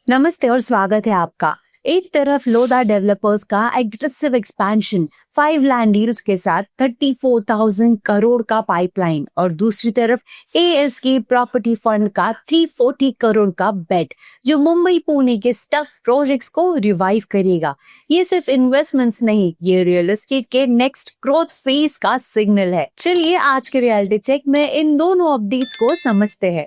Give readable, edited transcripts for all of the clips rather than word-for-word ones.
नमस्ते और स्वागत है आपका। एक तरफ लोधा डेवलपर्स का एग्रेसिव एक्सपेंशन 5 लैंड डील्स के साथ 34,000 करोड़ का पाइपलाइन और दूसरी तरफ एएसके प्रॉपर्टी फंड का 340 करोड़ का बेट जो मुंबई पुणे के स्टक प्रोजेक्ट्स को रिवाइव करेगा। ये सिर्फ इन्वेस्टमेंट्स नहीं, ये रियल एस्टेट के नेक्स्ट ग्रोथ फेज का सिग्नल है। चलिए आज के रियलिटी चेक में इन दोनों अपडेट्स को समझते हैं।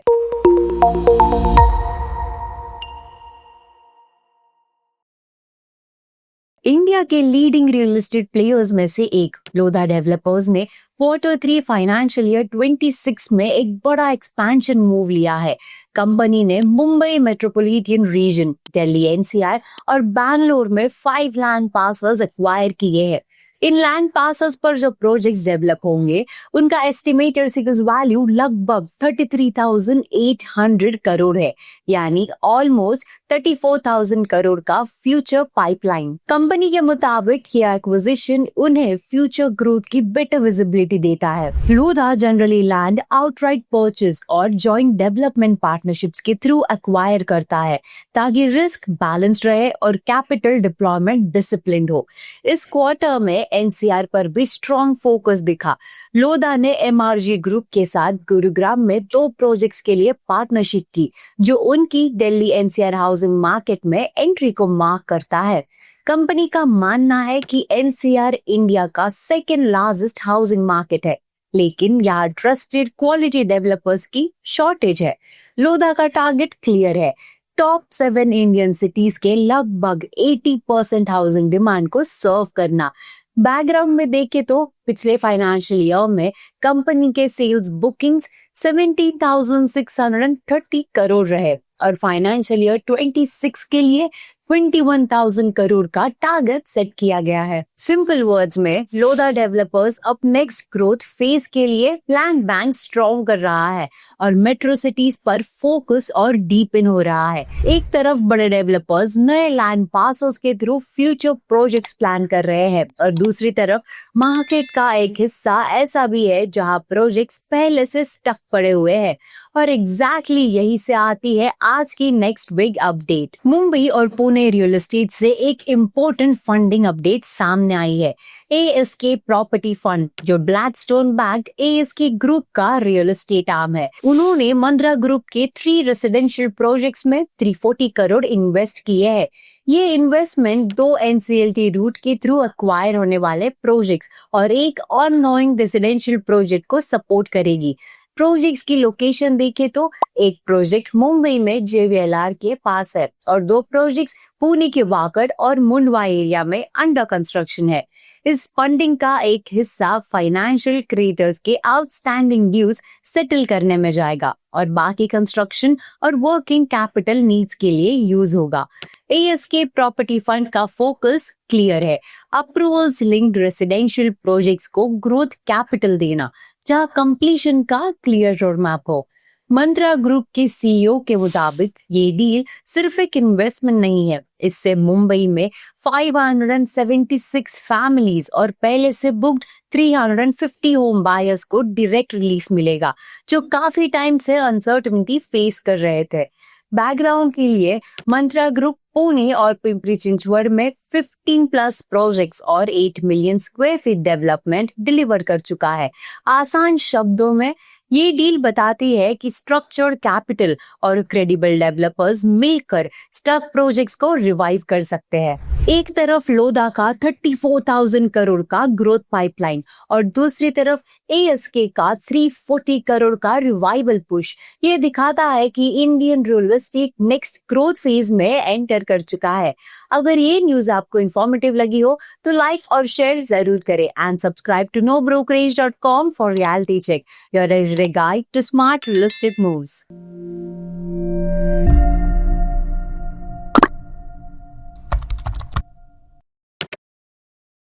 इंडिया के लीडिंग रियल एस्टेट प्लेयर्स में से एक लोधा डेवलपर्स ने Q3 फाइनेंशियल ईयर 26 में एक बड़ा एक्सपेंशन मूव लिया है। कंपनी ने Mumbai metropolitan region, Delhi NCR और बैंगलोर में 5 लैंड पार्सल्स एक्वायर किए हैं। इन लैंड पार्सल्स पर जो प्रोजेक्ट्स डेवलप होंगे उनका एस्टिमेटेड सेल्स वैल्यू लगभग 33,800 करोड़ है, यानी ऑलमोस्ट 34,000 करोड़ का फ्यूचर पाइपलाइन। कंपनी के मुताबिक यह एक्विजिशन उन्हें फ्यूचर ग्रोथ की बेटर विजिबिलिटी देता है। Lodha generally land outright purchase और जॉइंट डेवलपमेंट पार्टनरशिप्स के थ्रू एक्वायर करता है ताकि रिस्क बैलेंस्ड रहे और कैपिटल डिप्लॉयमेंट डिसिप्लिन्ड हो। इस क्वार्टर में एनसीआर पर भी स्ट्रॉन्ग फोकस दिखा। लोधा ने एमआरजी ग्रुप के साथ गुरुग्राम में 2 प्रोजेक्ट्स के लिए पार्टनरशिप की जो उनकी दिल्ली एनसीआर हाउसिंग मार्केट में एंट्री को मार्क करता है। कंपनी का मानना है कि एनसीआर इंडिया का सेकेंड लार्जेस्ट हाउसिंग मार्केट है, लेकिन यहाँ ट्रस्टेड क्वालिटी डेवलपर्स की शॉर्टेज है। लोधा का टारगेट क्लियर है, टॉप 7 इंडियन सिटीज के लगभग 80% हाउसिंग डिमांड को सर्व करना। बैकग्राउंड में देखें तो पिछले फाइनेंशियल ईयर में कंपनी के सेल्स बुकिंग्स 17,630 करोड़ रहे और फाइनेंशियल ईयर 26 के लिए 21,000 करोड़ का टारगेट सेट किया गया है। सिंपल वर्ड्स में लोधा डेवलपर्स अब नेक्स्ट ग्रोथ फेज के लिए लैंड बैंक स्ट्रॉन्ग कर रहा है और मेट्रो सिटीज पर फोकस और डीपन हो रहा है। एक तरफ बड़े डेवलपर्स नए लैंड पार्सल्स के थ्रू फ्यूचर प्रोजेक्ट्स प्लान कर रहे हैं और दूसरी तरफ मार्केट का एक हिस्सा ऐसा भी है जहां प्रोजेक्ट्स पहले से स्टक पड़े हुए हैं और एग्जैक्टली यही से आती है आज की नेक्स्ट बिग अपडेट। मुंबई और पुणे रियल एस्टेट से एक इम्पोर्टेंट फंडिंग अपडेट सामने आई है। एएसके प्रॉपर्टी फंड जो ब्लैकस्टोन बैक्ड एएसके ग्रुप का रियल एस्टेट आर्म है, उन्होंने मंद्रा ग्रुप के 3 रेसिडेंशियल प्रोजेक्ट्स में 340 करोड़ इन्वेस्ट किए हैं। ये इन्वेस्टमेंट 2 एनसीएलटी रूट के थ्रू एक्वायर होने वाले प्रोजेक्ट्स और एक ऑनगोइंग रेसिडेंशियल प्रोजेक्ट को सपोर्ट करेगी। प्रोजेक्ट्स की लोकेशन देखें तो एक प्रोजेक्ट मुंबई में जेवीएलआर के पास है और 2 प्रोजेक्ट्स पुणे के वाकड और मुंडवा एरिया में अंडर कंस्ट्रक्शन है। इस फंडिंग का एक हिस्सा फाइनेंशियल क्रेडिटर्स के आउटस्टैंडिंग ड्यूज सेटल करने में जाएगा और बाकी कंस्ट्रक्शन और वर्किंग कैपिटल नीड्स के लिए यूज होगा। एएसके प्रॉपर्टी फंड का फोकस क्लियर है, अप्रूवल्स लिंक्ड रेसिडेंशियल प्रोजेक्ट्स को ग्रोथ कैपिटल देना जहां कंप्लीशन का क्लियर रोड मैप हो। मंत्रा ग्रुप के सीईओ के मुताबिक ये डील सिर्फ एक इन्वेस्टमेंट नहीं है, इससे मुंबई में 576 फैमिलीज और पहले से बुक्ड 350 होम बायर्स को डायरेक्ट रिलीफ मिलेगा जो काफी टाइम से अनसर्टेनिटी फेस कर रहे थे। बैकग्राउंड के लिए मंत्रा ग्रुप पुणे और पिंपरी चिंचवड़ में 15+ प्रोजेक्ट्स और 8 million square feet development deliver कर चुका है। आसान शब्दों में ये डील बताती है कि स्ट्रक्चर्ड कैपिटल और क्रेडिबल डेवलपर्स मिलकर स्टक प्रोजेक्ट्स को रिवाइव कर सकते हैं। एक तरफ लोधा का 34,000 करोड़ का ग्रोथ पाइपलाइन और दूसरी तरफ एएसके का 340 करोड़ का रिवाइवल पुश। ये दिखाता है कि Indian real estate next growth phase में एंटर कर चुका है। अगर ये न्यूज आपको इन्फॉर्मेटिव लगी हो तो लाइक और शेयर जरूर करें and subscribe to nobrokerage.com for reality check, your guide to smart real estate moves.